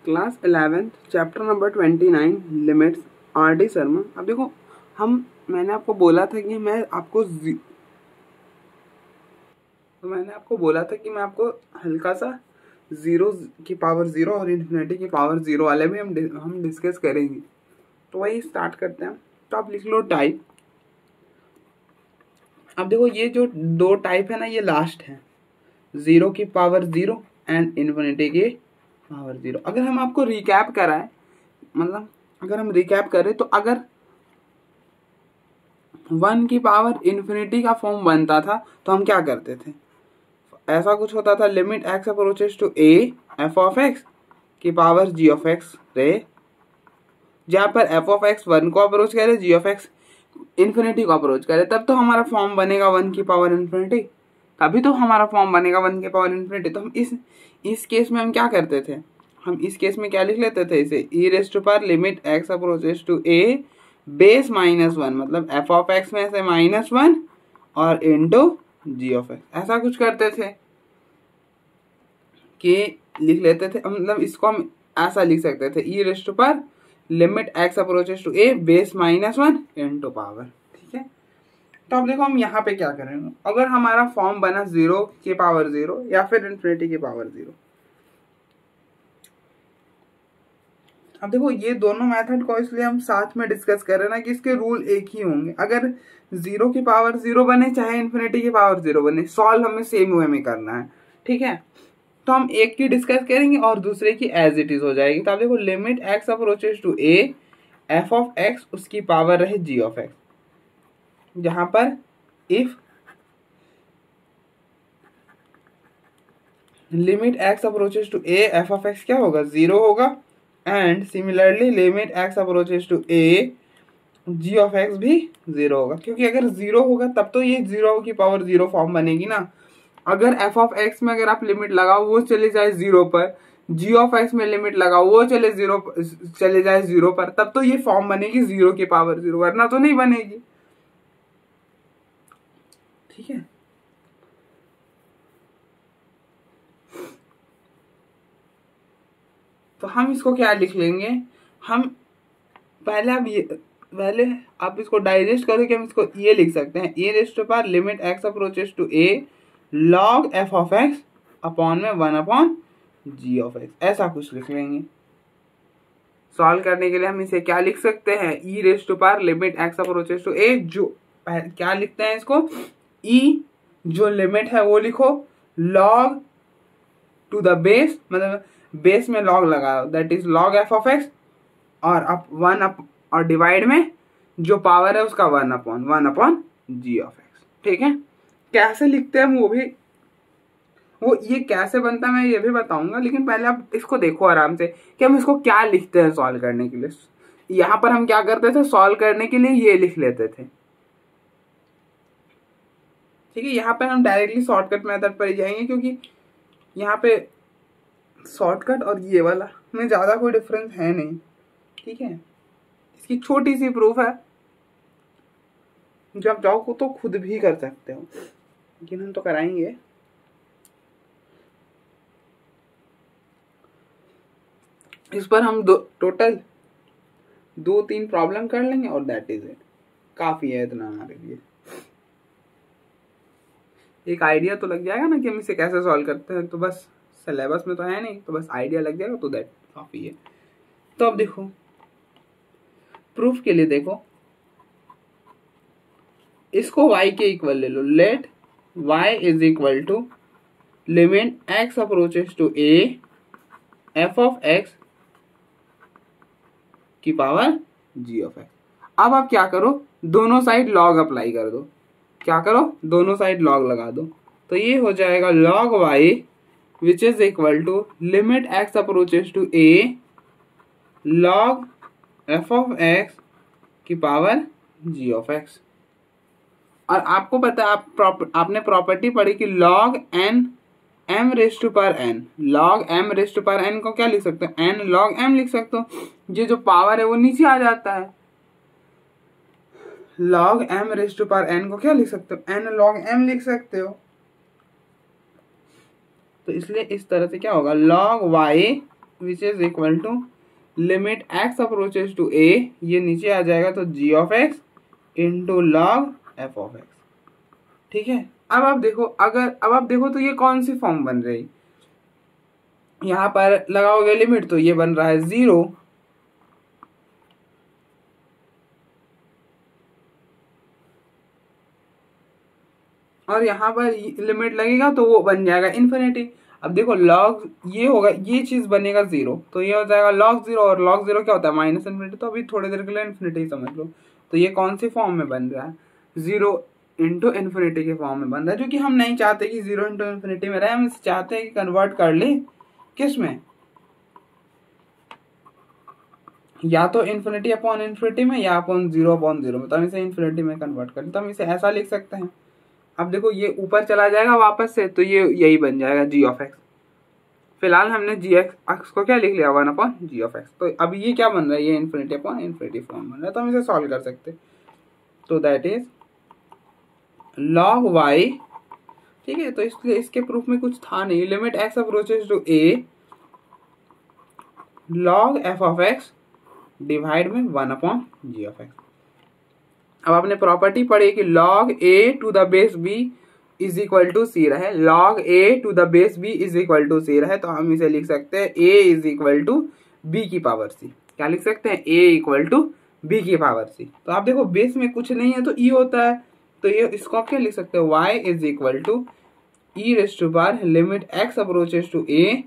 Class 11th chapter number 29 limits R D Sharma. अब देखो मैंने आपको बोला था कि मैं आपको हल्का सा जीरो की पावर जीरो और इन्फिनिटी की पावर जीरो वाले भी हम डिस्कस करेंगे। तो वही स्टार्ट करते हैं। तो आप लिख लो टाइप। अब देखो ये जो दो टाइप है ना, ये लास्ट है, जीरो की पावर जीरो एंड इन्फिनिटी की पावर जीरो। अगर हम आपको रिकैप कराएं, मतलब अगर हम रिकैप करें तो अगर 1 की पावर इन्फिनिटी का फॉर्म बनता था तो हम क्या करते थे, ऐसा कुछ होता था, limit x approaches to a f of x की पावर जी ऑफ एक्स रहे, जहां पर एफ ऑफ एक्स 1 को अप्रोच करे, जी ऑफ एक्स इन्फिनिटी को अप्रोच करे, तब तो हमारा फॉर्म बनेगा 1 की पावर इन्फिनिटी। तभी तो हमारा फॉर्म बनेगा 1 की पावर इन्फिनिटी। तो हम इस केस में हम क्या करते थे, हम इस केस में क्या लिख लेते थे, इसे e raised to power limit x approaches to a base -1, मतलब एफ ऑफ एक्स में से -1 और इनटू जी ऑफ एक्स, ऐसा कुछ करते थे कि लिख लेते थे। मतलब इसको हम ऐसा लिख सकते थे, e raised to power limit x approaches to a base -1 into power. ठीक है। तो अब देखो हम यहाँ पे क्या करेंगे, अगर हमारा फॉर्म बना 0 की पावर 0 या फिर इन्फिनिटी की पावर 0। अब देखो ये दोनों मेथड को इसलिए हम साथ में डिस्कस कर रहे हैं ना कि इसके रूल एक ही होंगे। अगर 0 की पावर 0 बने चाहे इन्फिनिटी की पावर 0 बने, सॉल्व हमें सेम वे में करना है। ठीक है। तो हम एक की डिस्कस करेंगे और दूसरे की एज इट इज हो जाएगी। तो आप देखो limit x approaches to a f of x, उसकी पावर रहे जी ऑफ एक्स, जहां पर if limit x approaches to a f of x क्या होगा, 0 होगा, and similarly limit x approaches to a g of x भी 0 होगा। क्योंकि अगर 0 होगा तब तो ये 0 की पावर 0 फॉर्म बनेगी ना। अगर एफ ऑफ एक्स में अगर आप लिमिट लगाओ वो चले जाए 0 पर, जी ऑफ एक्स में लिमिट लगाओ वो चले जाए 0 पर, तब तो ये फॉर्म बनेगी 0 की पावर 0, वरना तो नहीं बनेगी। ठीक है। तो हम इसको क्या लिख लेंगे, हम पहले आप इसको डाइजेस्ट करो कि हम इसको ये लिख सकते हैं, a raised to power limit x approaches to a log f of x upon में 1 अपॉन जी ऑफ एक्स, ऐसा कुछ लिख लेंगे। सॉल्व करने के लिए हम इसे क्या लिख सकते हैं, e raised to power limit x approaches to a, जो क्या लिखते हैं इसको, ई जो लिमिट है वो लिखो, लॉग टू द बेस, मतलब बेस में लॉग लगाओ, that is log f of x, और अप 1 अप और डिवाइड में जो पावर है उसका 1 अपॉन जी ऑफ एक्स। ठीक है। कैसे लिखते हैं वो ये कैसे बनता है मैं ये भी बताऊंगा, लेकिन पहले आप इसको देखो आराम से कि हम इसको क्या लिखते हैं सॉल्व करने के लिए। यहां पर हम क्या करते थे, सॉल्व करने के लिए ये लिख लेते थे। ठीक है। यहाँ पे हम डायरेक्टली शॉर्टकट मेथड पर ही जाएंगे, क्योंकि यहाँ पे शॉर्टकट और ये वाला में ज्यादा कोई डिफरेंस है नहीं। ठीक है। इसकी छोटी सी प्रूफ है जो आप चाहो तो खुद भी कर सकते हो, लेकिन हम तो कराएंगे। इस पर हम टोटल 2-3 प्रॉब्लम कर लेंगे और दैट इज इट, काफी है इतना हमारे लिए। एक आइडिया तो लग जाएगा ना कि हम इसे कैसे सॉल्व करते हैं। तो बस सिलेबस में तो है नहीं, तो बस आइडिया लग जाएगा, तो दैट काफी है। तो अब देखो प्रूफ के लिए देखो, इसको y के इक्वल ले लो, let y is equal to limit x approaches to a f of x की पावर g ऑफ x। अब आप क्या करो, दोनों साइड लॉग अप्लाई कर दो। क्या करो, दोनों साइड लॉग लगा दो, तो ये हो जाएगा log y which is equal to limit x approaches to a log f of x की पावर g ऑफ x। और आपको पता है, आपने प्रॉपर्टी पढ़ी कि log n m raised to power n, log m raised to power n को क्या लिख सकते हो, n log m लिख सकते हो। ये जो पावर है वो नीचे आ जाता है, log m raised to power n को क्या लिख सकते हो, n log m लिख सकते हो। तो इसलिए इस तरह से क्या होगा, log y which is equal to limit x approaches to a, ये नीचे आ जाएगा तो g of x into log f of x. ठीक है, अब आप देखो, अब आप देखो तो ये कौन सी फॉर्म बन रही, यहाँ पर लगाओगे लिमिट तो ये बन रहा है 0, और यहाँ पर लिमिट लगेगा तो वो बन जाएगा इन्फिनिटी। अब देखो लॉग ये होगा, ये चीज बनेगा 0, तो ये हो जाएगा लॉग 0, और लॉग 0 क्या होता है माइनस इन्फिनिटी, तो अभी थोड़ी देर के लिए इन्फिनिटी समझ लो। तो ये कौन सी फॉर्म में बन रहा है, 0 इंटू इन्फिनिटी के फॉर्म में बन रहा है, जो कि हम नहीं चाहते कि 0 इंटू इन्फिनिटी में रहे, हम इसे चाहते हैं कि कन्वर्ट कर ले किस में, या तो इन्फिनिटी अपॉन इन्फिनिटी में या अपॉन 0 अपॉन 0 में, तो हम इसे इन्फिनिटी में कन्वर्ट कर ले, तो हम इसे ऐसा लिख सकते हैं। अब देखो ये ऊपर चला जाएगा वापस से, तो ये यही बन जाएगा जी ऑफ एक्स। फिलहाल हमने जी एक्स को क्या लिख लिया 1 अपॉन जी ऑफ एक्स, तो अब ये क्या बन रहा है, ये इन्फिनिटी अपॉन इन्फिनिटी फॉर्म बन रहा है, तो हम इसे सॉल्व कर सकते, तो दैट इज log y। ठीक है, तो इसलिए इसके प्रूफ में कुछ था नहीं, limit x approaches to a log f of x divide में 1 अपॉन जी ऑफ एक्स। अब आपने प्रॉपर्टी पढ़ी कि log a to the base b is equal to c रहे, log a to the base b is equal to c रहे, तो हम इसे लिख सकते हैं a is equal to b की पावर c। क्या लिख सकते हैं, a इक्वल टू b की पावर c। तो आप देखो बेस में कुछ नहीं है तो e होता है, तो ये इसको आप क्या लिख सकते हैं, y is equal to e raise to power limit x approaches to a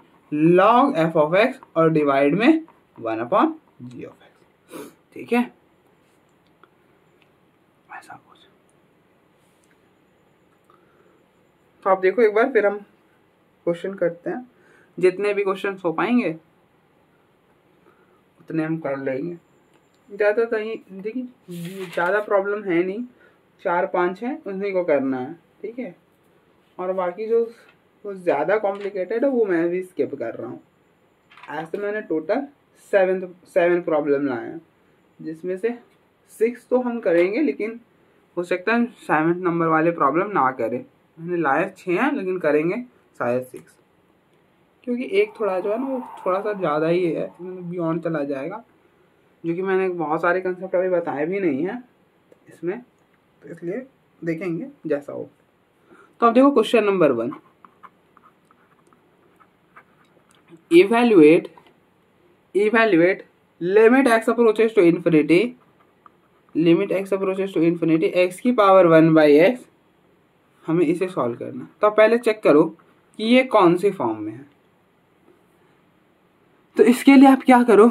log f of x और डिवाइड में 1 अपॉन g ऑफ x। ठीक है, ऐसा कुछ। तो आप देखो एक बार, फिर हम क्वेश्चन करते हैं, जितने भी क्वेश्चन हो पाएंगे उतने हम कर लेंगे। ज़्यादा तो देखिए ज़्यादा प्रॉब्लम है नहीं, 4-5 है, उन्हीं को करना है। ठीक है, और बाकी जो ज़्यादा कॉम्प्लिकेटेड है वो मैं भी स्किप कर रहा हूँ। ऐसे मैंने टोटल 7 प्रॉब्लम लाए हैं, जिसमें से 6 तो हम करेंगे, लेकिन हो सकता है 7 नंबर वाले प्रॉब्लम ना करें। मैंने लाए 6 हैं, लेकिन करेंगे शायद 6, क्योंकि एक थोड़ा जो है ना वो थोड़ा सा ज़्यादा ही है, बियॉन्ड चला जाएगा, जो कि मैंने बहुत सारे कंसेप्ट अभी बताए भी नहीं हैं इसमें, तो इसलिए देखेंगे जैसा हो। तो अब देखो question number 1, evaluate limit x approaches to infinity, limit x approaches to infinity x की पावर 1/x, हमें इसे सॉल्व करना। तो पहले चेक करो कि ये कौन सी फॉर्म में है। तो इसके लिए आप क्या करो,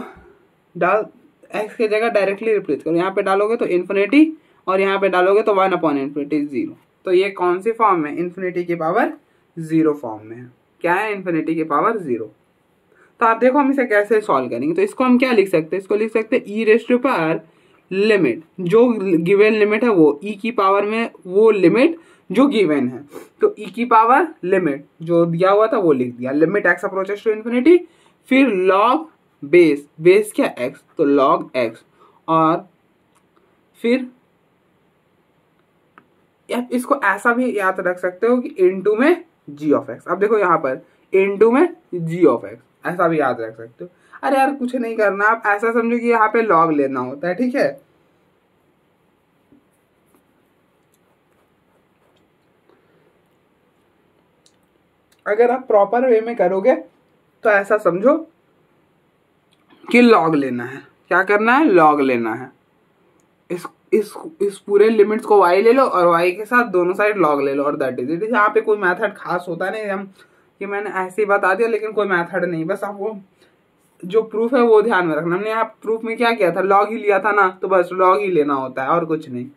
x की जगह डायरेक्टली रिप्लेस करो, यहाँ पे डालोगे तो इन्फिनिटी और यहाँ पे डालोगे तो 1 अपॉन इन्फिनिटी 0। तो ये कौन सी फॉर्म में, इन्फिनिटी की पावर 0 फॉर्म में है। क्या है, इन्फिनिटी की पावर 0। तो आप देखो हम इसे कैसे सॉल्व करेंगे। तो इसको हम क्या लिख सकते हैं, इसको लिख सकते हैं e raise to power limit, जो गिवन लिमिट है वो ई की पावर में वो लिमिट जो गिवन है, तो ई की पावर लिमिट जो दिया हुआ था वो लिख दिया, limit x approaches to infinity, फिर लॉग बेस क्या एक्स, तो लॉग एक्स, और फिर आप इसको ऐसा भी याद रख सकते हो कि इनटू में जी ऑफ एक्स। अब देखो यहाँ पर इनटू में जी ऑफ एक्स, ऐसा भी याद रख सकते हो। अरे यार कुछ नहीं करना, आप ऐसा समझो कि यहाँ पे लॉग लेना होता है। ठीक है, अगर आप प्रॉपर वे में करोगे तो ऐसा समझो कि लॉग लेना है। क्या करना है, लॉग लेना है। इस पूरे लिमिट्स को y ले लो और y के साथ दोनों साइड लॉग ले लो, और दैट इज इट। यहाँ पे कोई मेथड खास होता नहीं, हम कि मैंने ऐसे ही बता दिया, लेकिन कोई मेथड नहीं, बस आप वो जो प्रूफ है वो ध्यान में रखना। हमने यहाँ प्रूफ में क्या किया था, लॉग ही लिया था ना, तो बस लॉग ही लेना होता है और कुछ नहीं।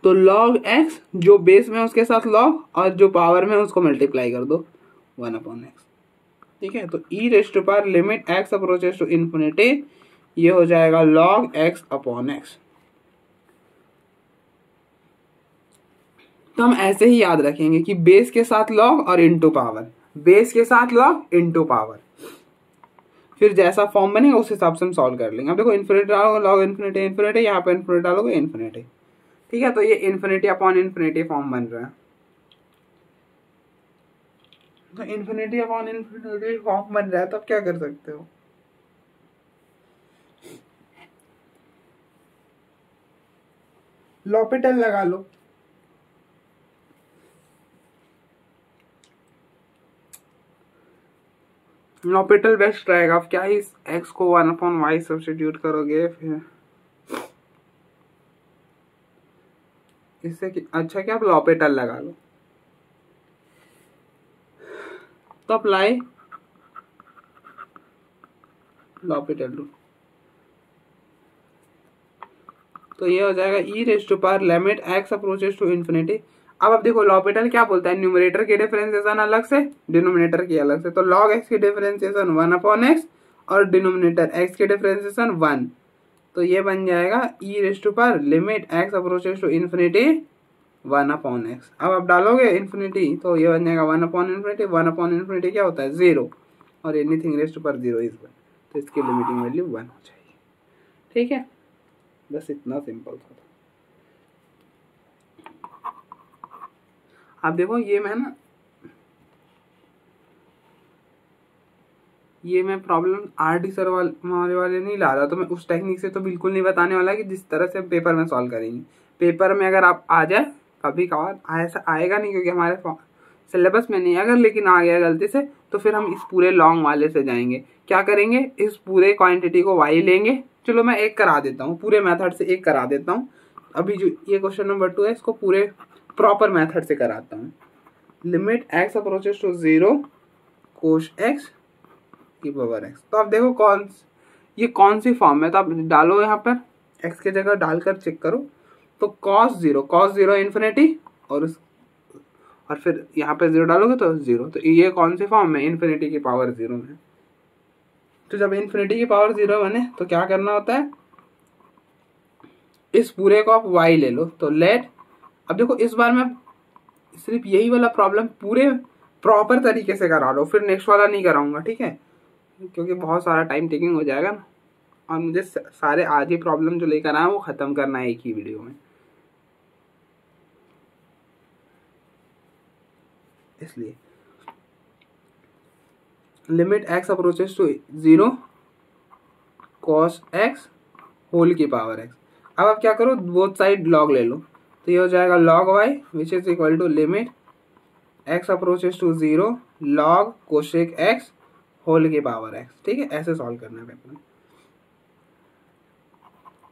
तो log x जो बेस में उसके साथ log और जो पावर में उसको मल्टीप्लाई कर दो 1/x। ठीक है, तो e raise to power limit x approaches to infinity, ये हो जाएगा log x/x। तो हम ऐसे ही याद रखेंगे कि बेस के साथ log और इनटू पावर, बेस के साथ log इनटू पावर, फिर जैसा फॉर्म बनेगा उस हिसाब से हम सॉल्व कर लेंगे। अब देखो इन्फिनिटी डालोगे log इन्फिनिटी, यहाँ पे इन्फिनिटी डालोगे इन्फिनिटी। ठीक है, तो ये इन्फिनिटी अपॉन इन्फिनिटी फॉर्म बन रहा है। तो इन्फिनिटी अपॉन इन्फिनिटी फॉर्म बन रहा है, तो आप क्या कर सकते हो? लॉपिटल लगा लो। लॉपिटल बेस्ट रहेगा। आप क्या ही x को 1/y सब्स्टिट्यूट करोगे, फिर इससे अच्छा क्या आप लॉपिटल लगा लो। तो अप्लाई लॉपिटल रूल, तो ये हो जाएगा e raise to power limit x approaches to infinity. अब आप देखो लॉपिटल क्या बोलता है, न्यूमरेटर की डिफरेंशिएशन अलग से, डिनोमिनेटर की अलग से। तो log x की डिफरेंशिएशन 1/x और डिनोमिनेटर x की डिफरेंशिएशन 1, तो ये बन जाएगा e raise to power limit x approaches to infinity 1/x। अब आप डालोगे इन्फिनिटी तो ये बन जाएगा 1/इन्फिनिटी। 1/इन्फिनिटी क्या होता है? 0, और anything raise to power 0 is 1, तो इसकी लिमिटिंग वैल्यू 1 हो जाएगी। ठीक है, बस इतना सिंपल था। आप देखो ये मैं प्रॉब्लम RD सर वाले नहीं ला रहा, तो मैं उस टेक्निक से तो बिल्कुल नहीं बताने वाला कि जिस तरह से पेपर में सॉल्व करेंगे। पेपर में अगर आप आ जाए कभी कभार, ऐसा आएगा नहीं क्योंकि हमारे सिलेबस में नहीं, अगर लेकिन आ गया गलती से तो फिर हम इस पूरे लॉन्ग वाले से जाएंगे। क्या करेंगे, इस पूरे क्वांटिटी को y लेंगे। चलो मैं एक करा देता हूँ, पूरे मेथड से एक करा देता हूँ। अभी जो ये क्वेश्चन नंबर 2 है, इसको पूरे प्रॉपर मेथड से कराता हूँ। लिमिट x अप्रोचेस टू 0 कोश x की पावर x। तो आप देखो ये कौन सी फॉर्म है, तो आप डालो यहाँ पर x की जगह डालकर चेक करो। तो cos 0 इन्फिनिटी, और फिर यहाँ पे 0 डालोगे तो 0। तो ये कौन सी फॉर्म है? इन्फिनिटी की पावर 0 में। तो जब इन्फिनिटी की पावर 0 बने तो क्या करना होता है, इस पूरे को आप y ले लो। तो लेट, अब देखो इस बार मैं सिर्फ यही वाला प्रॉब्लम पूरे प्रॉपर तरीके से करा लो, फिर नेक्स्ट वाला नहीं कराऊंगा, ठीक है? क्योंकि बहुत सारा टाइम टेकिंग हो जाएगा ना, और मुझे सारे आज ही प्रॉब्लम जो लेकर आए वो खत्म करना है एक ही वीडियो में, इसलिए limit x approaches to 0 cos x whole की पावर x। अब आप क्या करो, बोथ साइड log ले लो। तो ये हो जाएगा log y which is equal to limit x approaches to 0 log cosec x whole की पावर x। ठीक है, ऐसे सॉल्व करना है पेपर में।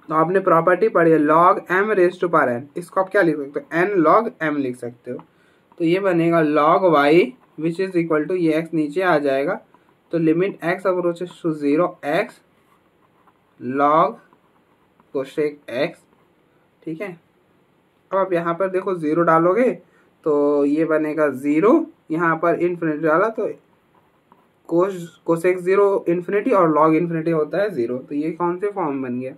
तो आपने प्रॉपर्टी पढ़ी है log m raise to power n, इसको आप क्या लिख सकते हो? n log m लिख सकते हो। तो ये बनेगा log y which is equal to, ये x नीचे आ जाएगा, तो limit x approaches to 0 x log cosec x। ठीक है, अब आप यहाँ पर देखो 0 डालोगे तो ये बनेगा 0, यहाँ पर इन्फिनिटी डाला तो कोसेक 0 इन्फिनिटी और log इन्फिनिटी होता है 0। तो ये कौन से फॉर्म बन गया?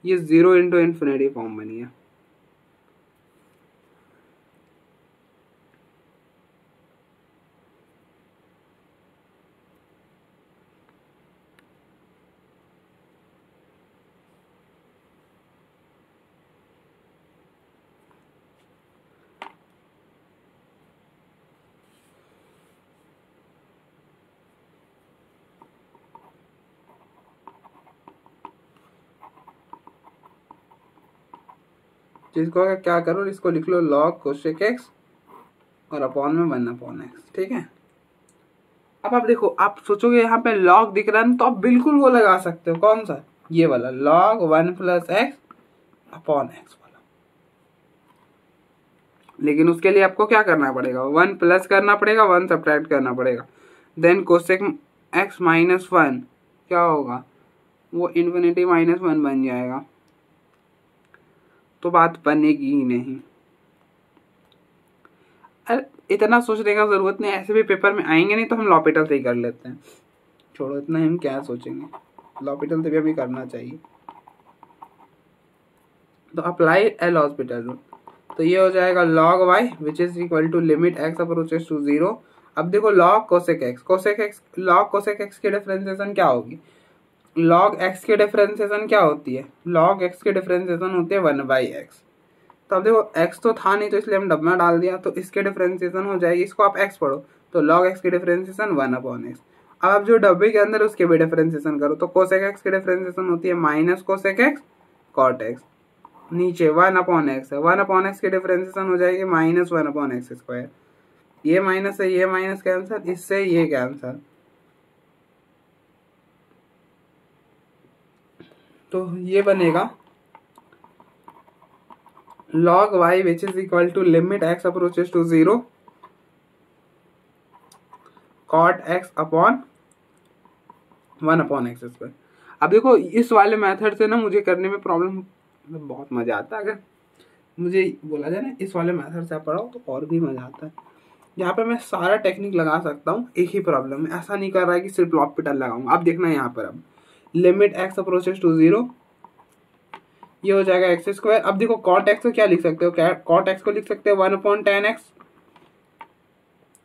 ये 0 इंटू इन्फिनिटी फॉर्म बन गया। इसको क्या करो, इसको लिख लो log कोशेक x और अपॉन में 1/x। ठीक है, अब आप देखो, आप सोचोगे यहाँ पे log दिख रहा है तो आप बिल्कुल वो लगा सकते हो, कौन सा? ये वाला log 1 + x अपॉन x वाला। लेकिन उसके लिए आपको क्या करना पड़ेगा? 1 प्लस करना पड़ेगा, 1 सब्ट्रैक्ट करना पड़ेगा। देन कोसेक x - 1 क्या होगा? वो इन्फिनिटी -1 बन जाएगा। तो बात बनेगी ही नहीं। अरे इतना सोचने का जरूरत नहीं, ऐसे भी पेपर में आएंगे नहीं, तो हम लॉपिटल से ही कर लेते हैं। छोड़ो, इतना हम क्या सोचेंगे, लॉपिटल से भी हमें करना चाहिए। तो अप्लाई एल हॉस्पिटल रूल। तो ये हो जाएगा log y which is equal to limit x approaches to 0। अब देखो log cosec x, log cosec x की डिफरेंशिएशन क्या होगी? log x की डिफरेंशिएशन क्या होती है? log x की डिफरेंशिएशन होती है 1/x। तो अब देखो x तो था नहीं, तो इसलिए हम डब्बा डाल दिया, तो इसके डिफरेंशिएशन हो जाएगी, इसको आप x पढ़ो, तो तो log x की डिफरेंशिएशन 1/x। अब आप जो डब्बे के अंदर उसके भी डिफरेंशिएशन करो तो कोसेक एक्स की डिफरेंशिएशन होती है minus cosec x cot x, नीचे 1/x है, 1/x की डिफरेंशिएशन हो जाएगी माइनस 1/x स्क्वायर, ये माइनस है ये माइनस कैंसर, इससे ये कैंसर, तो ये बनेगा log y which is equal to limit x approaches to 0 cot x upon 1/x square. अब देखो इस वाले मेथड से ना मुझे करने में प्रॉब्लम बहुत मजा आता है, अगर मुझे बोला जाए ना इस वाले मेथड से आप पढ़ाओ तो और भी मजा आता है। यहाँ पे मैं सारा टेक्निक लगा सकता हूँ एक ही प्रॉब्लम में, ऐसा नहीं कर रहा है कि सिर्फ लॉपिटल लगाऊंगा। अब देखना यहाँ पर अब लिमिट x अप्रोचेस टू 0, ये हो जाएगा एक्स स्क्वायर। अब देखो कॉट एक्स को क्या लिख सकते हो, कॉट एक्स को लिख सकते हो 1/10x,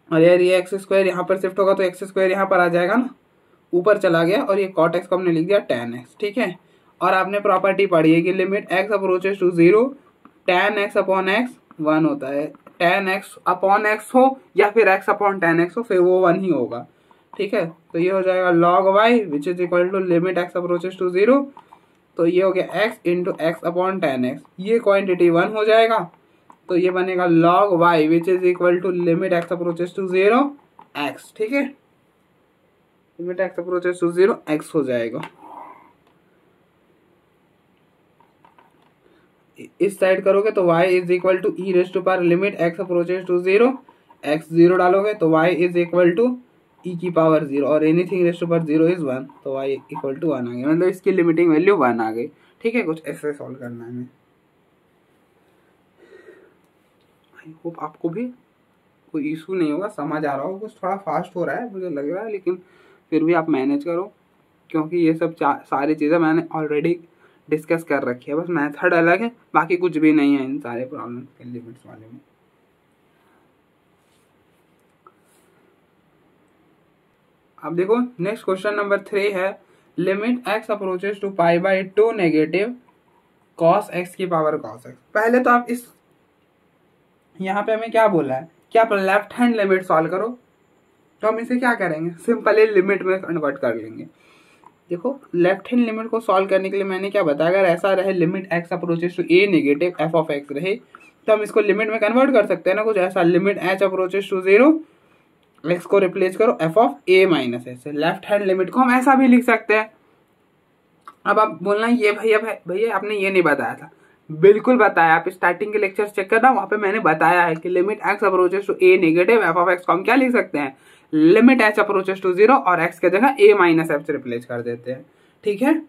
और यार ये एक्स स्क्वायर यहाँ पर शिफ्ट होगा तो एक्स स्क्वायर यहाँ पर आ जाएगा ना, ऊपर चला गया, और ये कॉट एक्स को हमने लिख दिया tan x, ठीक है। और आपने प्रॉपर्टी पढ़ी है कि limit x approaches to 0 tan x upon x 1 होता है, tan x अपॉन x हो या फिर x अपॉन tan x हो, फिर वो 1 ही होगा, ठीक है। तो ये हो जाएगा log y which is equal to limit x approaches to 0, तो ये हो गया x into x upon tan x, ये क्वांटिटी 1 हो जाएगा, तो ये बनेगा log y which is equal to limit x approaches to 0 x, ठीक है। Limit x approaches to 0 x हो जाएगा। इस साइड करोगे तो y is equal to e raise to power limit x approaches to 0 x 0 डालोगे तो y is equal to e की पावर 0 और anything raise to power 0 is 1, तो y इक्वल टू 1 आ गया, मतलब इसकी लिमिटिंग वैल्यू 1 आ गई, ठीक है। कुछ ऐसे सॉल्व करना है हमें। आई होप आपको भी कोई इशू नहीं होगा, समझ आ रहा हो, कुछ थोड़ा फास्ट हो रहा है मुझे लग रहा है, लेकिन फिर भी आप मैनेज करो, क्योंकि ये सब सारी चीज़ें मैंने ऑलरेडी डिस्कस कर रखी है, बस मेथड अलग है, बाकी कुछ भी नहीं है इन सारे प्रॉब्लम के लिमिट्स वाले में। अब देखो नेक्स्ट क्वेश्चन नंबर 3 है limit x approaches to π/2 negative cos x की पावर cos x। पहले तो आप इस यहाँ पे हमें क्या बोला है कि आप लेफ्ट हैंड लिमिट सॉल्व करो, तो हम इसे क्या करेंगे सिंपली लिमिट में कन्वर्ट कर लेंगे। देखो लेफ्ट हैंड लिमिट को सॉल्व करने के लिए मैंने क्या बताया, अगर ऐसा रहे limit x approaches to a negative f of x रहे तो हम इसको लिमिट में कन्वर्ट कर सकते हैं ना, कुछ ऐसा limit h approaches to 0 x को रिप्लेस करो f of a minus h से, लेफ्ट हैंड लिमिट को हम ऐसा भी लिख सकते हैं। अब आप बोलना ये भैया आपने ये नहीं बताया था, बिल्कुल बताया, आप स्टार्टिंग के लेक्चर चेक करना, वहां पे मैंने बताया है कि limit x approaches to a negative f of x को हम क्या लिख सकते हैं, लिमिट h अप्रोचेस टू 0 और x के जगह a माइनस f से रिप्लेस कर देते हैं, ठीक है।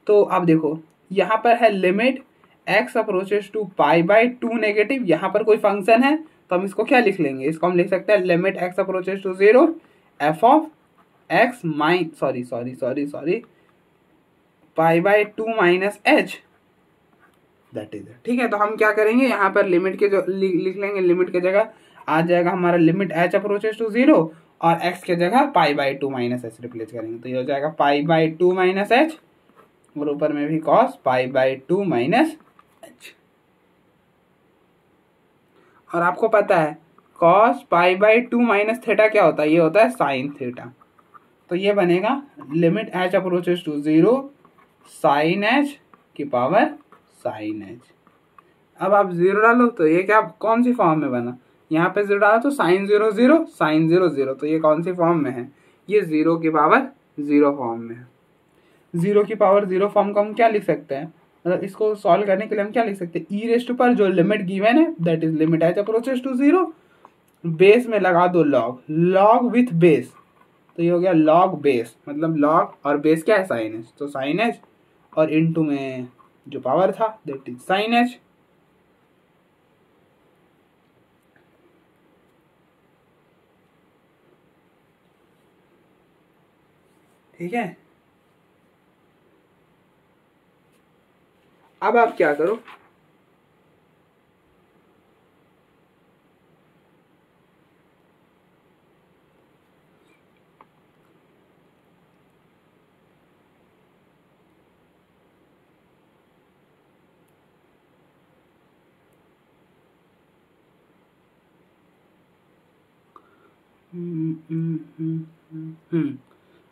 तो अब देखो यहाँ पर है limit x approaches to π/2 negative, यहाँ पर कोई फंक्शन है तो हम इसको क्या लिख लेंगे, इसको हम लिख सकते हैं limit x approaches to 0 f of x sorry π/2 minus h, that is, ठीक है। तो हम क्या करेंगे यहाँ पर लिमिट के जो लिख लेंगे, लिमिट के जगह आ जाएगा हमारा लिमिट h अप्रोचेस टू 0 और x के जगह π/2 माइनस h रिप्लेस करेंगे, तो ये हो जाएगा π/2 माइनस h और ऊपर में भी cos π/2 माइनस h। और आपको पता है cos π/2 माइनस थीटा क्या होता है, ये होता है साइन थीटा, तो ये बनेगा limit h approaches to 0 sine h की पावर साइन h। अब आप 0 डालो तो ये क्या कौन सी फॉर्म में बना, यहाँ पे 0 डालो तो साइन 0 0 साइन 0 0, तो ये कौन सी फॉर्म में है, ये 0 की पावर 0 फॉर्म में है। 0 की पावर 0 फॉर्म को हम क्या लिख सकते हैं, मतलब इसको सॉल्व करने के लिए हम क्या लिख सकते हैं, ई रेज टू पर जो लिमिट गिवन है that is limit h approaches to 0, base में लगा दो लॉग विथ बेस, तो ये हो गया लॉग बेस, मतलब लॉग और बेस क्या है साइन h, तो साइन h और इनटू में जो पावर था दैट इज साइन h, ठीक है। अब आप क्या करो,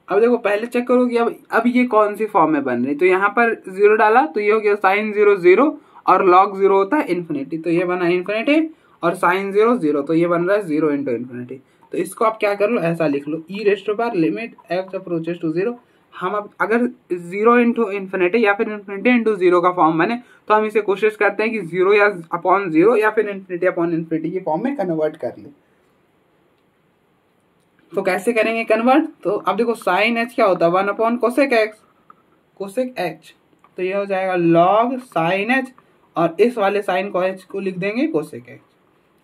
अब देखो पहले चेक करो कि अब ये कौन सी फॉर्म में बन रही। तो यहाँ पर 0 डाला तो ये हो गया साइन 0 0 और लॉग 0 होता है इन्फिनिटी, तो ये बना इन्फिनिटी, और साइन 0 0 तो ये बन रहा है 0 इंटू इन्फिनिटी। तो इसको आप क्या कर लो, ऐसा लिख लो e raised power limit x approaches to 0। हम अब अगर 0 इंटू इन्फिनिटी या फिर इन्फिनिटी इंटू 0 का फॉर्म बने तो हम इसे कोशिश करते हैं कि 0 या अपॉन 0 या फिर इन्फिनिटी अपॉन इन्फिनिटी की फॉर्म में कन्वर्ट कर ले। तो कैसे करेंगे कन्वर्ट, तो अब देखो साइन एच क्या होता है 1 upon cosec x, cosec H, तो ये हो जाएगा लॉग साइन एच, और इस वाले साइन को एच को लिख देंगे कोसेक एच।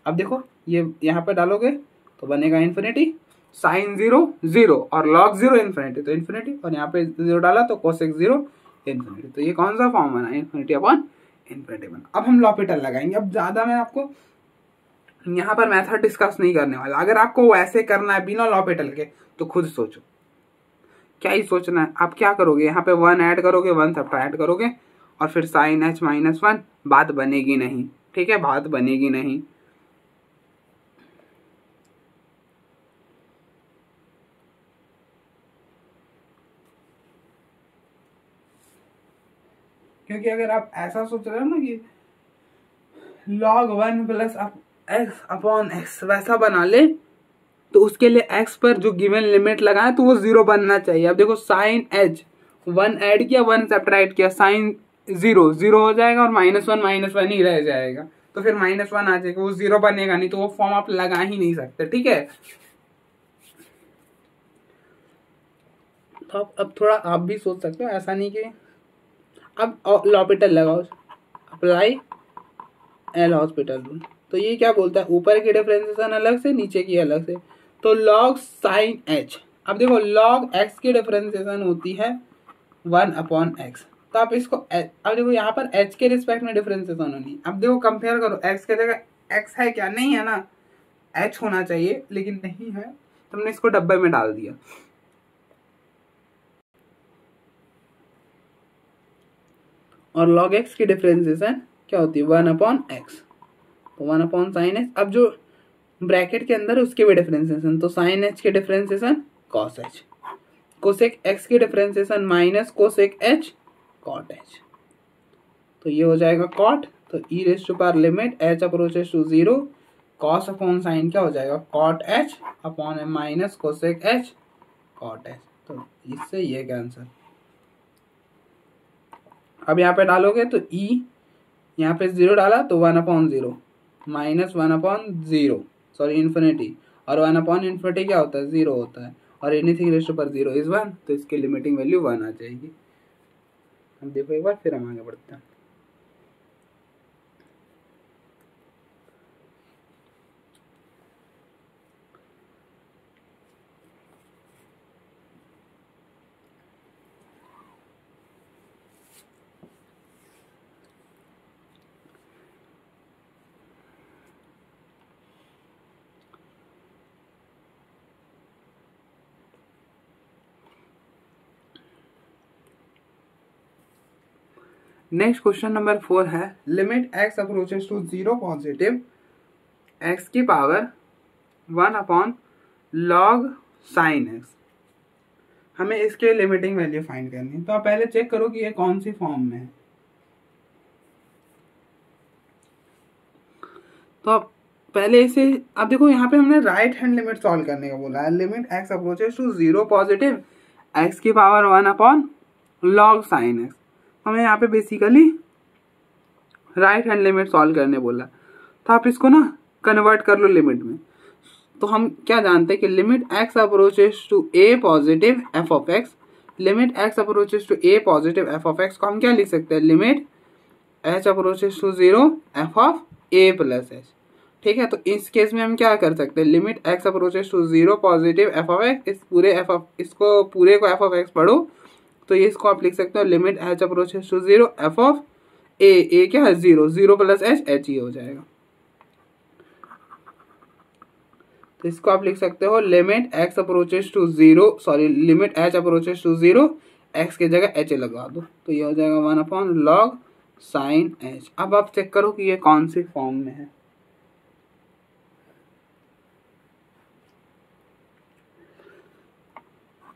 अब देखो ये यहाँ पे डालोगे तो बनेगा इन्फिनिटी, साइन 0 0 और लॉग 0 इन्फिनिटी, तो इन्फिनिटी, और यहाँ पे 0 डाला तो कोसेक 0 इन्फिनिटी। तो ये कौन सा फॉर्म बना, इन्फिनिटी अपॉन इन्फिनिटी बना। अब हम लॉपिटल लगाएंगे। अब ज्यादा मैं आपको यहाँ पर मेथड डिस्कस नहीं करने वाला। अगर आपको वैसे करना है बिना लॉपिटल के तो खुद सोचो, क्या ही सोचना है। आप क्या करोगे, यहाँ पे 1 ऐड करोगे, 1 सब्ट्रैक्ट करोगे, और फिर साइन एच माइनस 1, बात बनेगी नहीं, ठीक है, बात बनेगी नहीं। क्योंकि अगर आप ऐसा सोच रहे हो ना कि log 1 plus x upon x वैसा बना ले, तो उसके लिए x पर जो गिवन लिमिट लगाए तो वो 0 बनना चाहिए। अब देखो साइन एच 1 ऐड किया, 1 सब्ट्रैक्ट किया, साइन 0 0 हो जाएगा, और -1 ही रह जाएगा, तो फिर -1 आ जाएगा, वो 0 बनेगा नहीं, तो वो फॉर्म आप लगा ही नहीं सकते, ठीक है। तो अब थोड़ा आप भी सोच सकते हो, ऐसा नहीं कि अब लॉपिटल लगाओ, अप्लाई एल हॉस्पिटल रूल। तो ये क्या बोलता है, ऊपर की डिफरेंशिएशन अलग से, नीचे की अलग से। तो लॉग साइन एच, अब देखो लॉग एक्स की डिफरेंशिएशन होती है 1 अपॉन एक्स, तो आप इसको अब देखो यहाँ पर एच के रिस्पेक्ट में डिफरेंशिएशन होनी। अब देखो कंपेयर करो, एक्स के जगह एक्स है क्या, नहीं है ना, एच होना चाहिए लेकिन नहीं है, तो हमने इसको डब्बे में डाल दिया। और लॉग एक्स की डिफरेंशिएशन क्या होती है 1 अपॉन एक्स, तो 1 अपॉन साइन एच। अब जो ब्रैकेट के अंदर है उसके भी डिफरेंशिएशन, तो साइन एच के differentiation cos h, cosec x की differentiation minus cosec h cot h, तो ये हो जाएगा कॉट। तो e raise to power limit h approaches to 0, cos upon sine क्या हो जाएगा cot h upon minus cosec h cot h. तो इससे ये कैंसर। अब यहाँ पे डालोगे तो ई, यहाँ पे 0 डाला तो 1 upon 0 minus 1 upon 0 sorry infinity, और 1 अपॉन इन्फिनिटी क्या होता है 0 होता है, और anything raise to power 0 is 1, तो इसकी लिमिटिंग वैल्यू 1 आ जाएगी। हम देखो एक बार, फिर हम आगे बढ़ते हैं। नेक्स्ट क्वेश्चन नंबर 4 है, limit x approaches to 0 positive x की power 1 upon log sine x. हमें इसके लिमिटिंग वैल्यू फाइंड करनी है। तो आप पहले चेक करो कि ये कौन सी फॉर्म में है। तो आप पहले इसे, अब देखो यहाँ पे हमने राइट हैंड लिमिट सॉल्व करने का बोला है। Limit x approaches to 0 positive x की power 1 upon log sine x. हमें यहाँ पे basically right hand limit solve करने बोला, तो आप इसको ना कन्वर्ट कर लो लिमिट में। तो हम क्या जानते हैं कि limit x approaches to a positive f of x, limit x approaches to a positive f of x को हम क्या लिख सकते हैं, limit h approaches to 0 f of a plus h, ठीक है। तो इस केस में हम क्या कर सकते हैं, limit x approaches to 0 positive f of x, इस पूरे एफ ऑफ, इसको पूरे को एफ ऑफ एक्स पढ़ो, तो ये इसको आप लिख सकते हो limit h approaches to 0 f of a क्या है 0 0 प्लस एच एच ही हो जाएगा। तो इसको आप लिख सकते हो limit x approaches to 0 sorry limit h approaches to 0, x की जगह एच लगा दो, तो ये हो जाएगा 1 अपॉन लॉग साइन एच। अब आप चेक करो कि ये कौन सी फॉर्म में है।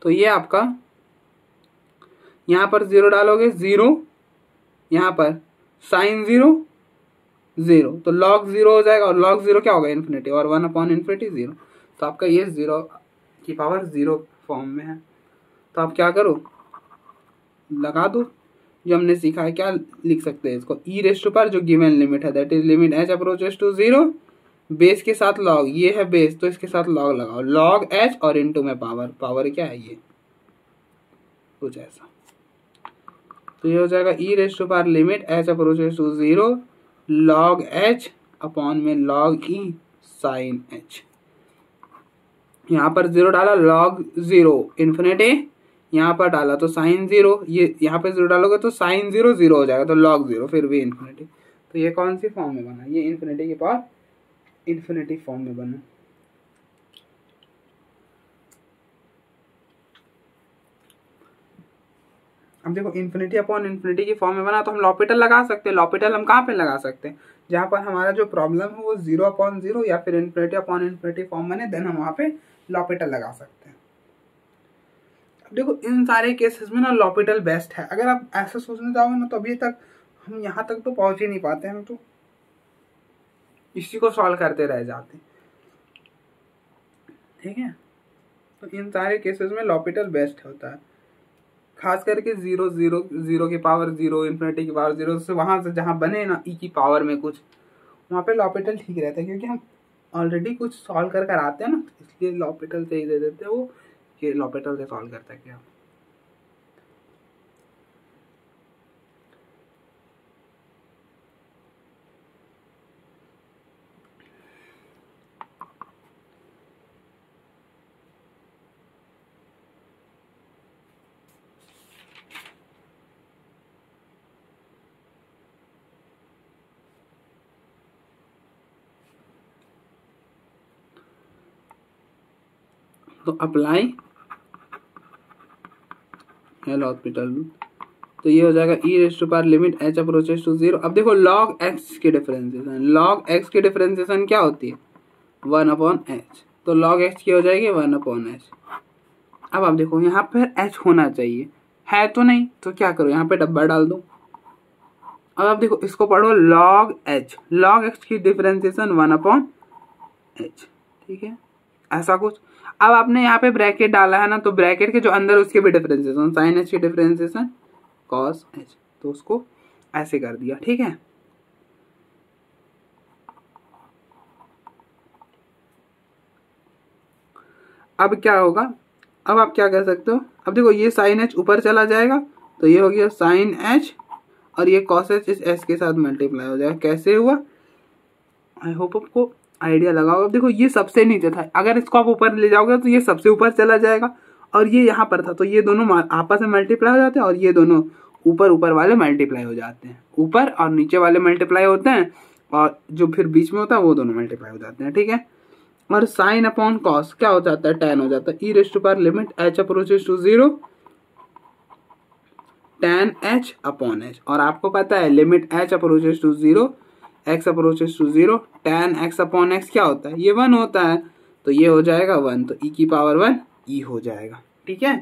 तो ये आपका यहाँ पर 0 डालोगे 0, यहाँ पर साइन 0 0, तो log 0 हो जाएगा, और log 0 क्या होगा इन्फिनिटी, और 1/∞ 0। तो आपका ये 0 की पावर 0 फॉर्म में है। तो आप क्या करो, लगा दो जो हमने सीखा है। क्या लिख सकते हैं इसको, ई रेस्ट टू पावर जो गिवन लिमिट है, that is limit h approaches to 0, base के साथ लॉग, ये है बेस तो इसके साथ लॉग लगाओ, log एच और इनटू में पावर, पावर क्या है ये कुछ ऐसा। तो ये हो जाएगा e raised to power limit h approaches to 0 log h upon में log ई साइन एच। यहाँ पर 0 डाला log 0 इन्फिनिटी, यहाँ पर डाला तो साइन 0, ये यहाँ पे 0 डालोगे तो साइन 0 0 हो जाएगा, तो log 0 फिर भी इन्फिनिटी। तो ये कौन सी फॉर्म में बना, ये इन्फिनिटी के पावर इन्फिनिटी फॉर्म में बना। अब देखो इन्फिनिटी अपॉन इन्फिनिटी की फॉर्म में बना, तो हम लॉपिटल लगा सकते हैं। लॉपिटल हम कहाँ पे लगा सकते हैं, जहाँ पर हमारा जो प्रॉब्लम है वो 0/0 या फिर इन्फिनिटी अपॉन इन्फिनिटी फॉर्म बने, देन हम वहाँ पे लॉपिटल लगा सकते हैं। अब देखो इन सारे केसेस में ना लॉपिटल बेस्ट है। अगर आप ऐसा सोचने जाओगे ना तो अभी तक हम यहाँ तक तो पहुँच ही नहीं पाते, हम तो इसी को सॉल्व करते रह जाते, ठीक है। तो इन सारे केसेस में लॉपिटल बेस्ट होता है, खास करके 0 0 0 की पावर 0 इन्फिनिटी की पावर 0 से वहां से जहां बने ना ई की पावर में कुछ, वहां पे लॉपिटल ठीक रहता है, क्योंकि हम ऑलरेडी कुछ सॉल्व कर कर आते हैं ना, इसलिए लॉपिटल से ही दे देते हैं वो कि लॉपिटल से सॉल्व करता है क्या। तो अप्लाई लॉपिटल, तो ये हो जाएगा e raised to power limit h approaches to 0। अब देखो log x की डिफरेंशिएशन, log x की डिफरेंशिएशन क्या होती है 1/h, तो log x की हो जाएगी 1/h। अब आप देखो यहाँ पर h होना चाहिए, है तो नहीं, तो क्या करो यहाँ पे डब्बा डाल दो। अब आप देखो इसको पढ़ो log x की डिफरेंशिएशन 1/h, ठीक है ऐसा कुछ। अब आपने यहाँ पे ब्रैकेट डाला है ना, तो ब्रैकेट के जो अंदर उसके भी डिफरेंशिएशन, साइन h की डिफरेंशिएशन cos h, तो उसको ऐसे कर दिया, ठीक है। अब क्या होगा, अब आप क्या कर सकते हो, अब देखो ये साइन h ऊपर चला जाएगा, तो ये हो गया साइन h, और ये cos h इस s के साथ मल्टीप्लाई हो जाएगा। कैसे हुआ, आई होप आपको आइडिया लगाओ। अब देखो ये सबसे नीचे था, अगर इसको आप ऊपर ले जाओगे तो ये सबसे ऊपर चला जाएगा, और ये यहाँ पर था, तो ये दोनों आपस में मल्टीप्लाई हो जाते हैं, और ये दोनों ऊपर वाले मल्टीप्लाई हो जाते हैं, ऊपर और नीचे वाले मल्टीप्लाई होते हैं, और जो फिर बीच में होता है वो दोनों मल्टीप्लाई हो जाते हैं, ठीक है। और साइन अपॉन कॉस क्या हो जाता है, tan हो जाता है, e raised to power limit h approaches to 0 tan h upon h, और आपको पता है limit h approaches to 0 x approaches to 0 tan x upon x क्या होता है, ये 1 होता है, तो ये हो जाएगा 1, तो e की पावर 1 e हो जाएगा, ठीक है,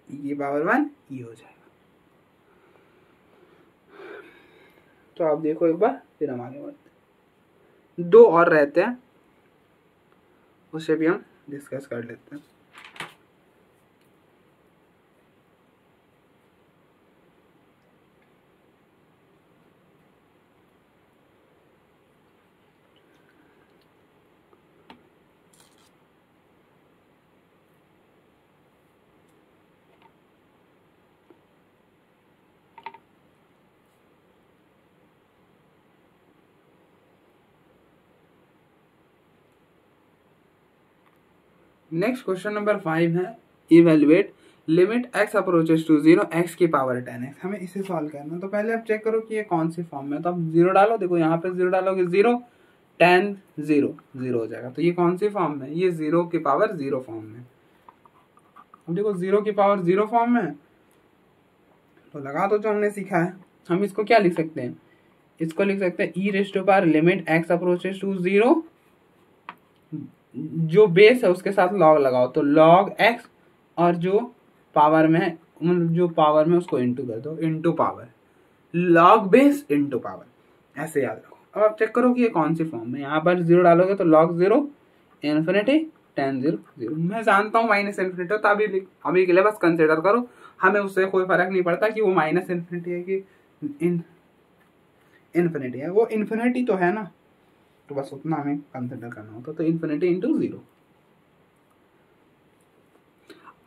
e की पावर 1 e हो जाएगा। तो आप देखो एक बार, फिर हम आगे बढ़ते हैं। 2 और रहते हैं, उसे भी हम डिस्कस कर लेते हैं। नेक्स्ट क्वेश्चन नंबर 5 है, evaluate limit x approaches to 0 x की पावर 10x। हमें इसे सॉल्व करना है, तो पहले आप चेक करो कि ये कौन सी फॉर्म में है। तो आप 0 डालो, देखो यहाँ पे 0 डालोगे 0 tan 0 0 हो जाएगा, तो ये कौन सी फॉर्म में, ये 0 की पावर 0 फॉर्म में। अब देखो 0 की पावर 0 फॉर्म में, तो लगा दो जो हमने सीखा है। हम इसको क्या लिख सकते हैं, इसको लिख सकते हैं e raised to power limit x approaches to 0, जो बेस है उसके साथ लॉग लगाओ, तो log x, और जो पावर में है, मतलब जो पावर में उसको इंटू कर दो, into power, log base into power, ऐसे याद रखो। अब आप चेक करो कि ये कौन सी फॉर्म में, यहाँ पर 0 डालोगे तो log 0 इन्फिनिटी tan 0 0। मैं जानता हूँ माइनस इन्फिनिटी हो, तो अभी के लिए बस कंसिडर करो, हमें उससे कोई फर्क नहीं पड़ता कि वो माइनस इन्फिनिटी है कि इन्फिनिटी है, वो इन्फिनिटी तो है ना, तो बस उतना हमें कंसिडर करना होता, तो इन्फिनिटी इंटू 0।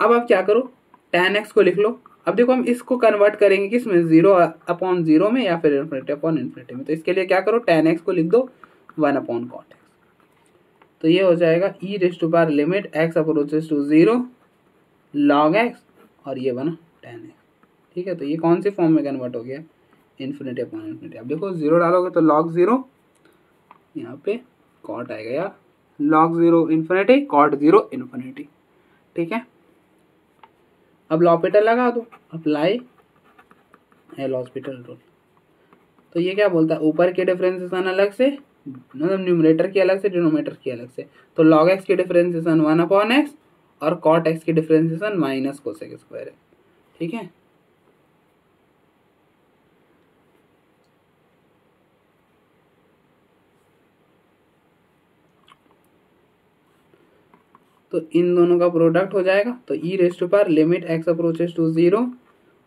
अब आप क्या करो, tan x को लिख लो। अब देखो हम इसको कन्वर्ट करेंगे किसमें, 0/0 में या फिर इन्फिनिटी अपॉन इन्फिनिटी में। तो इसके लिए क्या करो, tan x को लिख दो 1/cot x। तो ये हो जाएगा e limit x approaches to 0 log x, और ये बना tan x। ठीक है, तो ये कौन सी फॉर्म में कन्वर्ट हो गया, इन्फिनिटी अपॉन इन्फिनिटी। अब देखो 0 डालोगे तो log 0, यहाँ पे cot आएगा यार, log 0 इन्फिनिटी, cot 0 इन्फिनिटी। ठीक है, अब लॉपिटल लगा दो, अप्लाई एल हॉस्पिटल रूल। तो ये क्या बोलता है, ऊपर के डिफरेंशिएशन अलग से, मतलब न्यूमरेटर की अलग से, डिनोमिनेटर की अलग से। तो log x की डिफरेंशिएशन 1/x और cot x की डिफरेंशिएशन माइनस कोसेक स्क्वायर है। ठीक है, तो इन दोनों का प्रोडक्ट हो जाएगा, तो e limit x approaches to 0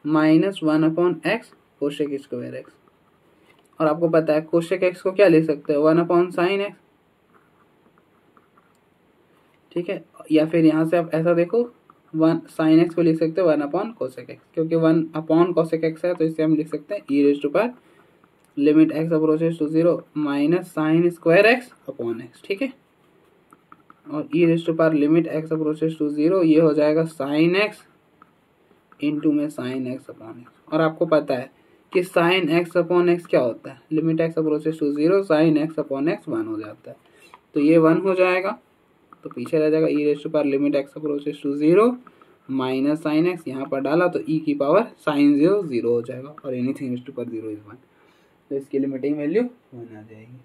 minus 1/x cosec square x। और आपको पता है कोसेक x को क्या लिख सकते हैं, 1/sin x। ठीक है, या फिर यहाँ से आप ऐसा देखो, 1/sin x को लिख सकते हैं 1/cosec x, क्योंकि 1/cosec x है, तो इसे हम लिख सकते हैं e limit x approaches to 0 minus sine square x upon x। ठीक है, और e limit x approaches to 0, ये हो जाएगा साइन x इंटू में साइन x अपॉन x। और आपको पता है कि साइन x अपॉन x क्या होता है, limit x approaches to 0 sine x upon x 1 हो जाता है, तो ये 1 हो जाएगा, तो पीछे रह जाएगा e limit x approaches to 0 minus sine x, यहाँ पर डाला तो e की पावर साइन 0 0 हो जाएगा, और एनीथिंग 0 इज 1, तो इसकी लिमिटिंग वैल्यू 1 आ जाएगी।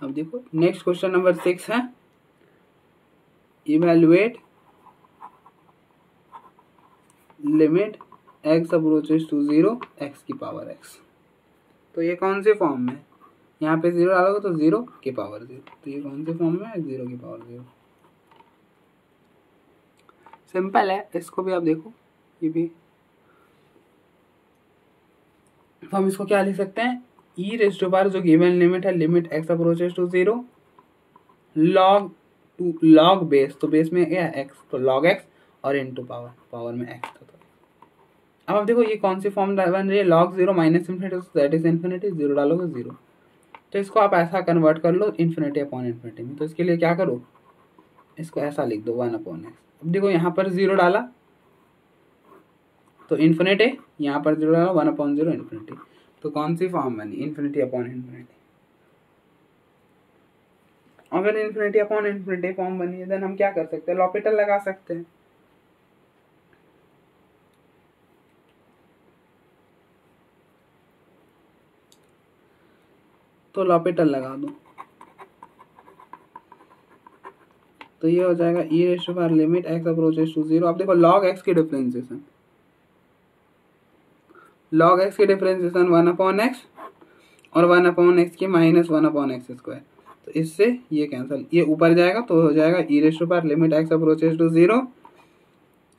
अब देखो नेक्स्ट क्वेश्चन नंबर 6 है, evaluate limit x approaches to 0 x की पावर x। तो ये कौन से फॉर्म में, यहाँ पे 0 डालोगे तो 0 की पावर 0, तो ये कौन से फॉर्म में है, 0 की पावर 0। सिंपल है, इसको भी आप देखो, ये भी, तो हम इसको क्या लिख सकते हैं, e जो गिवन लिमिट है, limit x approaches to 0 log base, तो बेस में क्या है x, तो log x, और इनटू पावर में x था। अब आप देखो ये कौन सी फॉर्म बन रही है, log 0 minus infinity, that is infinity, 0 डालोगे 0, तो इसको आप ऐसा कन्वर्ट कर लो इन्फिनिटी अपॉन इन्फिनिटी में। तो इसके लिए क्या करो, इसको ऐसा लिख दो 1/x। अब देखो यहाँ पर 0 डाला तो इन्फिनिटी, यहाँ पर 0 डाला 1/0 इन्फिनिटी, तो कौन सी फॉर्म बनी, इन्फिनिटी अपॉन इन्फिनिटी। अगर इन्फिनिटी अपॉन इन्फिनिटी फॉर्म बनी है, देन हम क्या कर सकते हैं, लॉपिटल लगा सकते हैं। तो लॉपिटल लगा दो, तो ये हो जाएगा e limit x approaches to 0। अब देखो log x की डिफरेंशिएशन, log x की डिफरेंशिएशन 1/x और 1/x की माइनस 1/x स्क्वायर, तो इससे ये कैंसिल, ये ऊपर जाएगा तो हो जाएगा e limit x approaches to 0,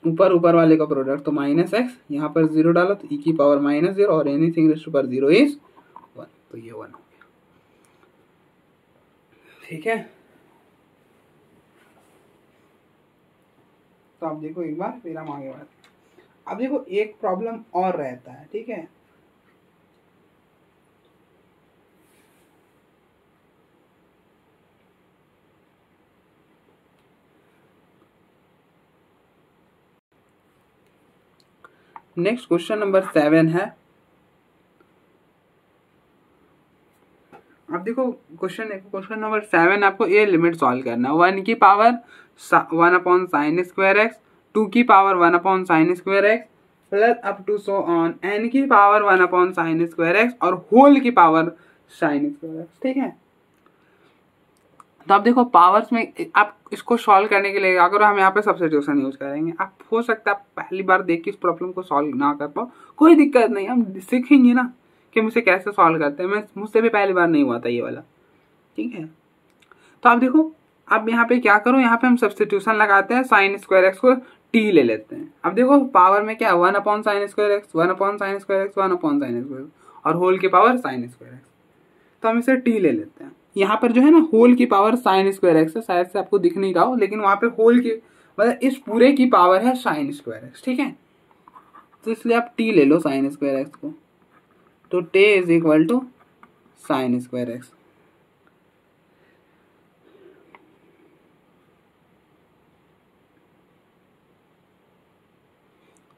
ऊपर वाले का प्रोडक्ट तो माइनस x, यहाँ पर 0 डालो तो e की पावर माइनस 0, और एनीथिंग 0 इज 1, तो ये 1 हो गया। ठीक है, तो आप देखो एक बार, फिर हम आगे बढ़ते। अब देखो एक प्रॉब्लम और रहता है, ठीक है, नेक्स्ट क्वेश्चन नंबर 7 है। अब देखो क्वेश्चन नंबर 7, आपको ये लिमिट सॉल्व करना है, 1 की पावर 1/sin स्क्वायर x, 2 की power 1/sin square x, plus up to so on n की पावर 1/sin स्क्वायर x, और होल की पावर sin स्क्वायर x। ठीक है, तो आप देखो पावर्स में आप इसको सॉल्व करने के लिए अगर हम यहाँ पे सब्स्टिट्यूशन यूज करेंगे, आप हो सकता है आप पहली बार देख के इस प्रॉब्लम को सॉल्व ना कर पाओ, कोई दिक्कत नहीं, हम सीखेंगे ना कि मुझसे कैसे सॉल्व करते हैं। मुझसे भी पहली बार नहीं हुआ था ये वाला, ठीक है। तो आप देखो अब यहाँ पे क्या करो, यहाँ पे हम सब्स्टिट्यूशन लगाते हैं, साइन स्क्वायर एक्स को टी ले लेते हैं। अब देखो पावर में क्या 1/sin square x, 1/sin square x, 1/sin square और होल की पावर साइन स्क्वायर एक्स। तो हम इसे टी ले लेते हैं। यहाँ पर जो है ना होल की पावर साइन स्क्वायर एक्स है, शायद से आपको दिख नहीं रहा हो, लेकिन वहाँ पे होल की मतलब इस पूरे की पावर है साइन स्क्वायर एक्स, ठीक है। तो इसलिए आप टी ले लो साइन स्क्वायर एक्स को, तो t is equal to sine square x.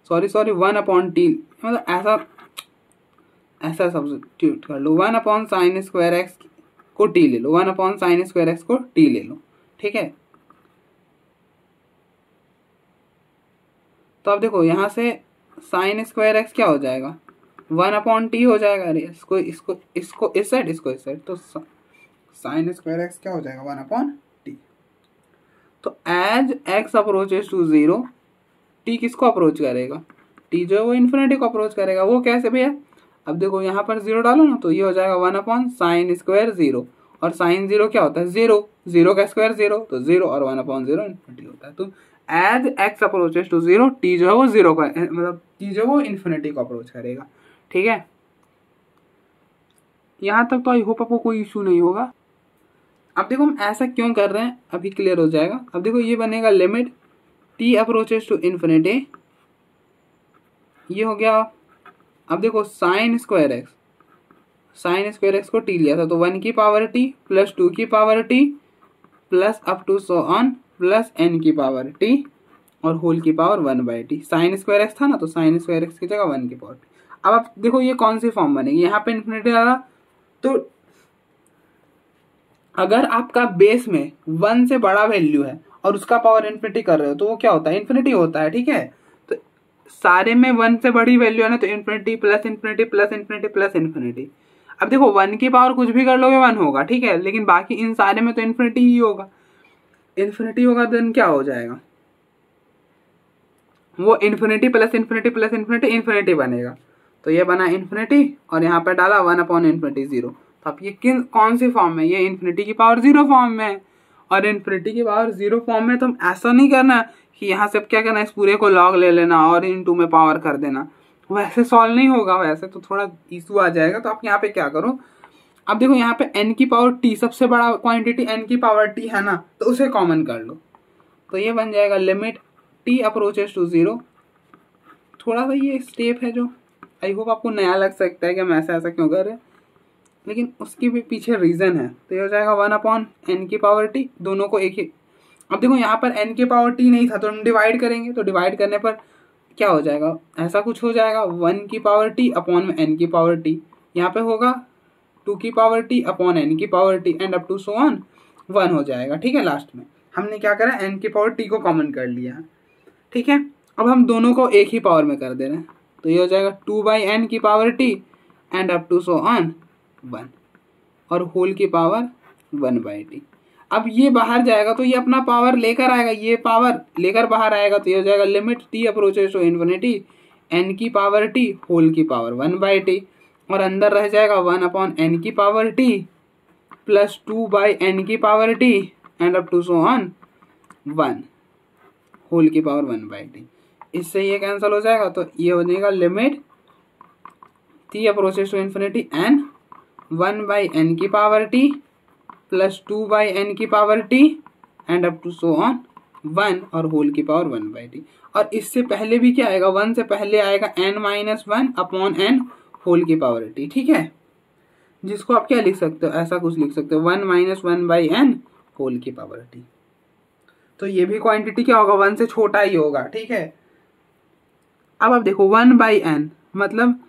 Sorry 1/t मतलब ऐसा सब्स्टिट्यूट कर लो, 1/sin स्क्वायर एक्स को टी ले लो, 1/sin स्क्वायर एक्स को टी ले लो, ठीक है। तो अब देखो यहाँ से साइन स्क्वायर एक्स क्या हो जाएगा, 1/t हो जाएगा। अरे इसको इसको इसको इस साइड, इसको इस साइड, तो साइन स्क्वायर एक्स क्या हो जाएगा 1/t। तो as x approaches to 0 t किसको अप्रोच करेगा, टी जो है वो इन्फिनिटी को अप्रोच करेगा। वो कैसे भैया, अब देखो यहाँ पर 0 डालो ना, तो ये हो जाएगा 1/sin स्क्वायर 0, और साइन 0 क्या होता है 0, 0 का स्क्वायर 0, तो 0 और 1/0 इन्फिनिटी होता है। तो as x approaches to 0 t जो है वो 0 का मतलब टी जो है वो इन्फिनिटी को अप्रोच करेगा, ठीक है। यहाँ तक तो आई होप आपको कोई इशू नहीं होगा। अब देखो हम ऐसा क्यों कर रहे हैं अभी क्लियर हो जाएगा। अब देखो ये बनेगा limit t approaches to infinity, ये हो गया। अब देखो साइन स्क्वायर एक्स को टी लिया था, तो 1 की पावर टी प्लस 2 की power t plus up to so on plus n की पावर टी और होल की power 1/t। Sine square x था ना, तो साइन स्क्वायर एक्स की जगह 1 की पावर टी। अब आप देखो ये कौन सी फॉर्म बनेगी, यहाँ पे इन्फिनिटी आएगा, तो अगर आपका बेस में 1 से बड़ा वैल्यू है और उसका पावर इन्फिनिटी कर रहे हो, तो वो क्या होता है इन्फिनिटी होता है, ठीक है। तो सारे में 1 से बड़ी वैल्यू है ना, तो infinity plus infinity plus infinity plus infinity. अब देखो 1 की पावर कुछ भी कर लोगे 1 होगा, ठीक है, लेकिन बाकी इन सारे में तो इन्फिनिटी ही होगा। इन्फिनिटी होगा देन क्या हो जाएगा, वो infinity plus infinity plus infinity infinity बनेगा। तो ये बना इन्फिनिटी और यहाँ पे डाला 1/∞ 0। तो अब ये कौन सी फॉर्म में, ये इन्फिनिटी की पावर 0 फॉर्म में है। और इन्फिनिटी की पावर 0 फॉर्म में तो हम ऐसा नहीं करना कि यहाँ से क्या करना है, इस पूरे को लॉग ले लेना और इन2 में पावर कर देना, वैसे सॉल्व नहीं होगा, वैसे तो थोड़ा इशू आ जाएगा। तो आप यहाँ पे क्या करो, अब देखो यहाँ पे n की पावर t सबसे बड़ा क्वांटिटी n की पावर t है ना, तो उसे कॉमन कर लो, तो ये बन जाएगा लिमिट t अप्रोचेस टू 0। थोड़ा सा ये स्टेप है जो आई होप आपको नया लग सकता है कि हम ऐसा क्यों कर रहे हैं, लेकिन उसकी भी पीछे रीजन है। तो ये हो जाएगा 1/n की पावर t, दोनों को एक ही। अब देखो यहाँ पर n की पावर t नहीं था, तो हम डिवाइड करेंगे, तो डिवाइड करने पर क्या हो जाएगा, ऐसा कुछ हो जाएगा 1 की पावर t अपॉन में n की पावर t, यहाँ पे होगा 2 की पावर t अपॉन n की power t and up to so on 1 हो जाएगा, ठीक है। लास्ट में हमने क्या करा, n की पावर t को कॉमन कर लिया, ठीक है। अब हम दोनों को एक ही पावर में कर दे रहे हैं, तो ये हो जाएगा 2/n की power t and up to so on 1 और होल की पावर 1/t। अब ये बाहर जाएगा तो ये अपना पावर लेकर आएगा, ये पावर लेकर बाहर आएगा, तो ये हो जाएगा limit t approaches to infinity n की पावर t होल की पावर 1/t, और अंदर रह जाएगा 1/n की पावर t प्लस 2/n की power t and up to so on 1 whole की पावर 1/t। इससे ये कैंसिल हो जाएगा, तो ये हो जाएगा limit t approaches to infinity n 1/n की पावर t प्लस 2/n की power t and up to so on 1 और होल की पावर 1/t। और इससे पहले भी क्या आएगा, 1 से पहले आएगा n-1 अपॉन n होल की पावर t, ठीक है। जिसको आप क्या लिख सकते हो, ऐसा कुछ लिख सकते हो 1-1/n होल की पावर t। तो ये भी क्वांटिटी क्या होगा, 1 से छोटा ही होगा, ठीक है। अब आप देखो 1/n मतलब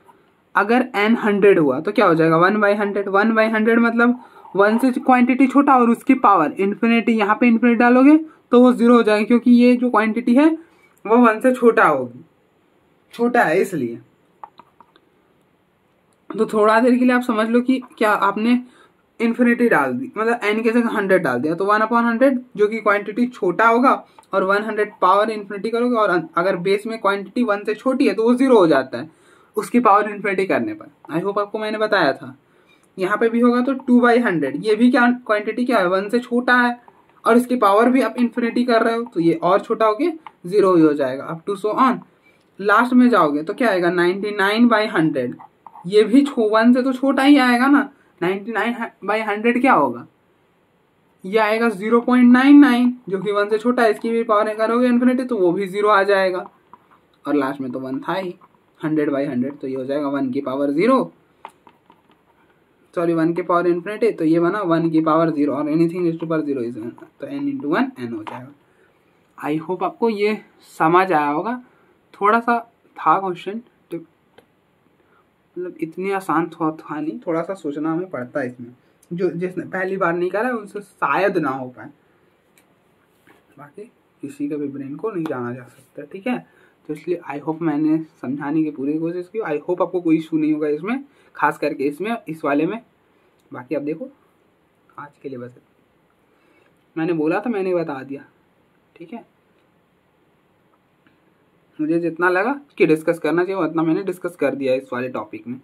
अगर n 100 हुआ तो क्या हो जाएगा 1/100, 1/100 मतलब 1 से क्वांटिटी छोटा और उसकी पावर इन्फिनिटी, यहाँ पे इन्फिनिटी डालोगे तो वो 0 हो जाएगा, क्योंकि ये जो क्वांटिटी है वो 1 से छोटा होगी, छोटा है इसलिए। तो थोड़ा देर के लिए आप समझ लो कि क्या आपने इन्फिनिटी डाल दी, मतलब n की जगह 100 डाल दिया, तो 1/100 जो कि क्वांटिटी छोटा होगा, और 100 पावर इन्फिनिटी करोगे, और अगर बेस में क्वांटिटी 1 से छोटी है तो वो 0 हो जाता है उसकी पावर इन्फिनिटी करने पर। आई होप आपको मैंने बताया था। यहाँ पे भी होगा तो 2/100, ये भी क्या क्वांटिटी क्या है, 1 से छोटा है, और इसकी पावर भी आप इन्फिनिटी कर रहे हो, तो ये और छोटा होके 0 ही हो जाएगा, up to so on. Last में जाओगे तो क्या आएगा, 99/100, ये भी 1 से तो छोटा ही आएगा ना, 99/100 क्या होगा, ये आएगा 0.99, जो कि 1 से छोटा है, इसकी भी पावर करोगे इन्फिनिटी तो वो भी 0 आ जाएगा, और लास्ट में तो 1 था ही, 100/100, तो ये हो जाएगा 1 की पावर 0, सॉरी 1 की पावर इन्फिनिटी, तो ये बना 1 की पावर 0, और anything is to power 0 is 1, तो n इंटू 1 n हो जाएगा। आई होप आपको ये समझ आया होगा। थोड़ा सा था क्वेश्चन, तो मतलब इतनी आसान था नहीं, थोड़ा सा सोचना हमें पड़ता है इसमें, जो जिसने पहली बार नहीं करा है उनसे शायद ना हो पाए, बाकी किसी का भी ब्रेन को नहीं जाना जा सकता, ठीक है। तो इसलिए आई होप मैंने समझाने की पूरी कोशिश की। आई होप आपको कोई इशू नहीं होगा इसमें, खास करके इसमें, इस वाले में। बाकी अब देखो, आज के लिए बस मैंने बोला था, मैंने बता दिया, ठीक है। मुझे जितना लगा कि डिस्कस करना चाहिए उतना मैंने डिस्कस कर दिया इस वाले टॉपिक में।